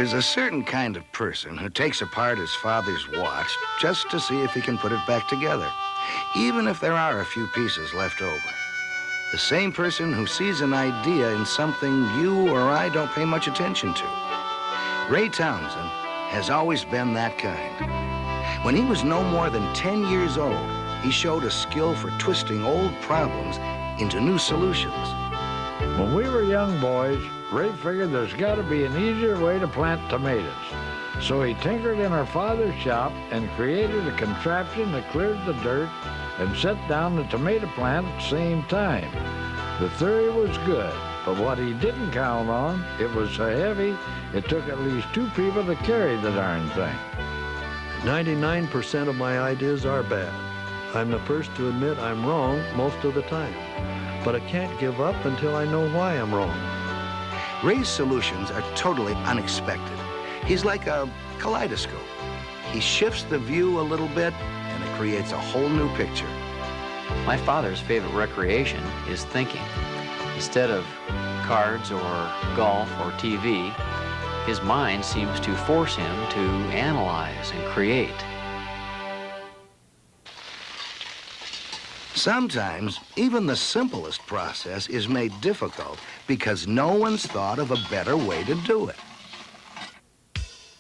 There's a certain kind of person who takes apart his father's watch just to see if he can put it back together, even if there are a few pieces left over. The same person who sees an idea in something you or I don't pay much attention to. Ray Townsend has always been that kind. When he was no more than 10 years old, he showed a skill for twisting old problems into new solutions. When we were young boys, Ray figured there's got to be an easier way to plant tomatoes. So he tinkered in our father's shop and created a contraption that cleared the dirt and set down the tomato plant at the same time. The theory was good, but what he didn't count on, it was so heavy, it took at least 2 people to carry the darn thing. 99% of my ideas are bad. I'm the first to admit I'm wrong most of the time, but I can't give up until I know why I'm wrong. Ray's solutions are totally unexpected. He's like a kaleidoscope. He shifts the view a little bit, and it creates a whole new picture. My father's favorite recreation is thinking. Instead of cards or golf or TV, his mind seems to force him to analyze and create. Sometimes, even the simplest process is made difficult because no one's thought of a better way to do it.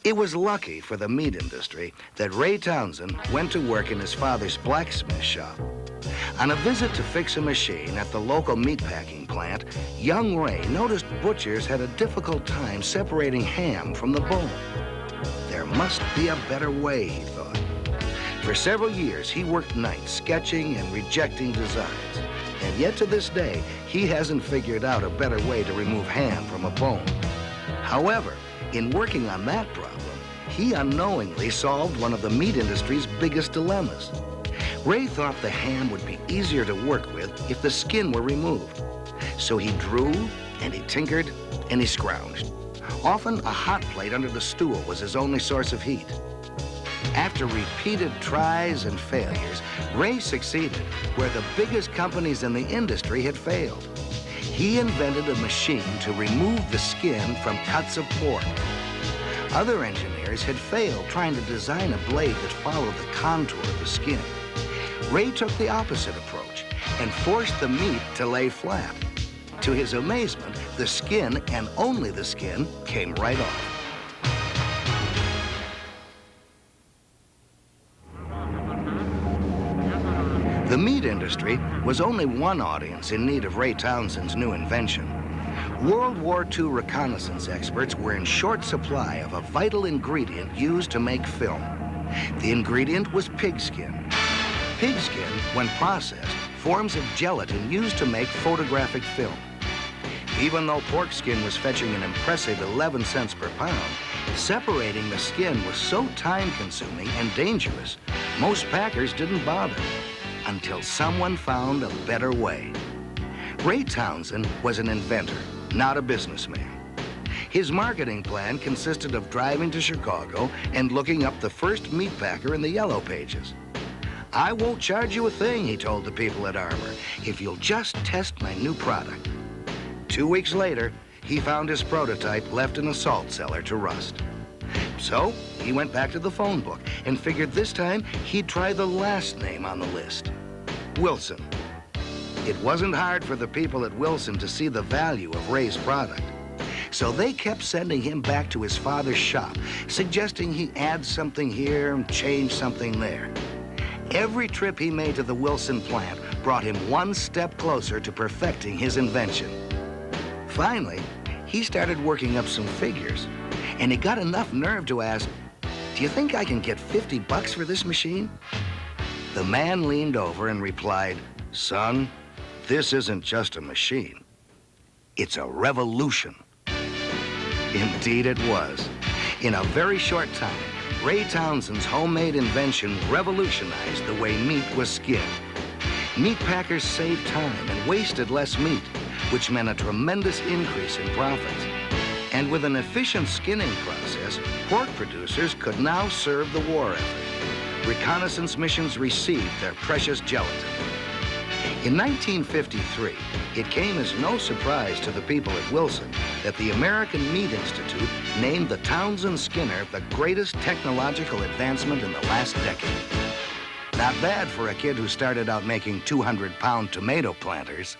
It was lucky for the meat industry that Ray Townsend went to work in his father's blacksmith shop. On a visit to fix a machine at the local meatpacking plant, young Ray noticed butchers had a difficult time separating ham from the bone. There must be a better way, he thought. For several years, he worked nights sketching and rejecting designs. And yet to this day, he hasn't figured out a better way to remove ham from a bone. However, in working on that problem, he unknowingly solved one of the meat industry's biggest dilemmas. Ray thought the ham would be easier to work with if the skin were removed. So he drew, and he tinkered, and he scrounged. Often, a hot plate under the stool was his only source of heat. After repeated tries and failures, Ray succeeded where the biggest companies in the industry had failed. He invented a machine to remove the skin from cuts of pork. Other engineers had failed trying to design a blade that followed the contour of the skin. Ray took the opposite approach and forced the meat to lay flat. To his amazement, the skin, and only the skin, came right off. The meat industry was only one audience in need of Ray Townsend's new invention. World War II reconnaissance experts were in short supply of a vital ingredient used to make film. The ingredient was pigskin. Pigskin, when processed, forms of gelatin used to make photographic film. Even though pork skin was fetching an impressive 11 cents per pound, separating the skin was so time-consuming and dangerous, most packers didn't bother until someone found a better way. Ray Townsend was an inventor, not a businessman. His marketing plan consisted of driving to Chicago and looking up the first meat packer in the Yellow Pages. "I won't charge you a thing," he told the people at Armour, "if you'll just test my new product." 2 weeks later, he found his prototype left in a salt cellar to rust. So he went back to the phone book and figured this time he'd try the last name on the list, Wilson. It wasn't hard for the people at Wilson to see the value of Ray's product. So they kept sending him back to his father's shop, suggesting he add something here and change something there. Every trip he made to the Wilson plant brought him one step closer to perfecting his invention. Finally, he started working up some figures, and he got enough nerve to ask, "Do you think I can get $50 for this machine?" The man leaned over and replied, "Son, this isn't just a machine. It's a revolution." Indeed it was. In a very short time, Ray Townsend's homemade invention revolutionized the way meat was skinned. Meat packers saved time and wasted less meat, which meant a tremendous increase in profits. And with an efficient skinning process, pork producers could now serve the war effort. Reconnaissance missions received their precious gelatin. In 1953, it came as no surprise to the people at Wilson that the American Meat Institute named the Townsend Skinner the greatest technological advancement in the last decade. Not bad for a kid who started out making 200-pound tomato planters.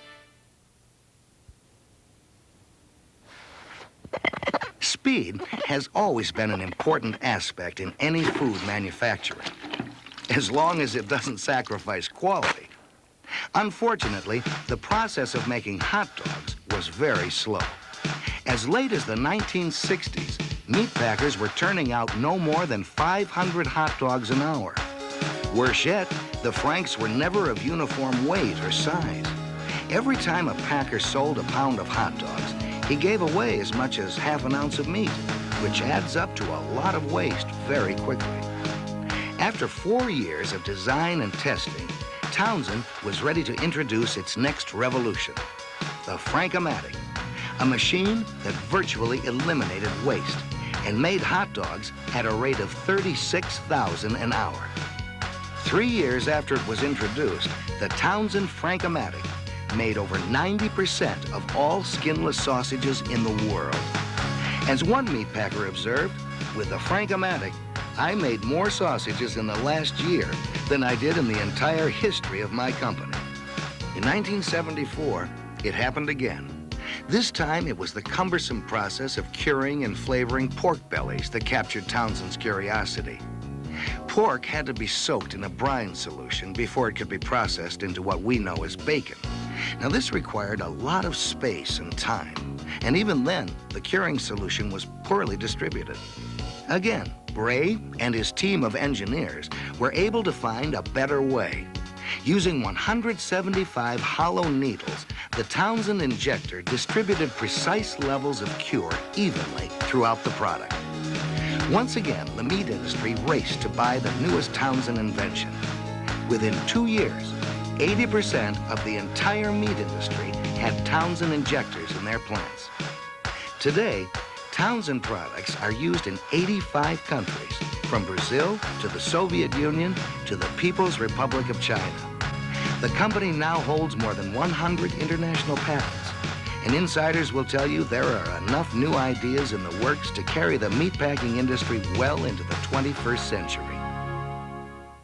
Speed has always been an important aspect in any food manufacturing, as long as it doesn't sacrifice quality. Unfortunately, the process of making hot dogs was very slow. As late as the 1960s, meat packers were turning out no more than 500 hot dogs an hour. Worse yet, the Franks were never of uniform weight or size. Every time a packer sold a pound of hot dogs, he gave away as much as half an ounce of meat, which adds up to a lot of waste very quickly. After 4 years of design and testing, Townsend was ready to introduce its next revolution, the Frank-O-Matic, a machine that virtually eliminated waste and made hot dogs at a rate of 36,000 an hour. 3 years after it was introduced, the Townsend Frank-O-Matic made over 90% of all skinless sausages in the world. As one meat packer observed, with the Frank-O-Matic, I made more sausages in the last year than I did in the entire history of my company. In 1974, it happened again. This time, it was the cumbersome process of curing and flavoring pork bellies that captured Townsend's curiosity. Pork had to be soaked in a brine solution before it could be processed into what we know as bacon. Now, this required a lot of space and time, and even then, the curing solution was poorly distributed. Again, Ray and his team of engineers were able to find a better way. Using 175 hollow needles, the Townsend injector distributed precise levels of cure evenly throughout the product. Once again, the meat industry raced to buy the newest Townsend invention. Within 2 years, 80% of the entire meat industry had Townsend injectors in their plants. Today, Townsend products are used in 85 countries, from Brazil to the Soviet Union to the People's Republic of China. The company now holds more than 100 international patents, and insiders will tell you there are enough new ideas in the works to carry the meatpacking industry well into the 21st century.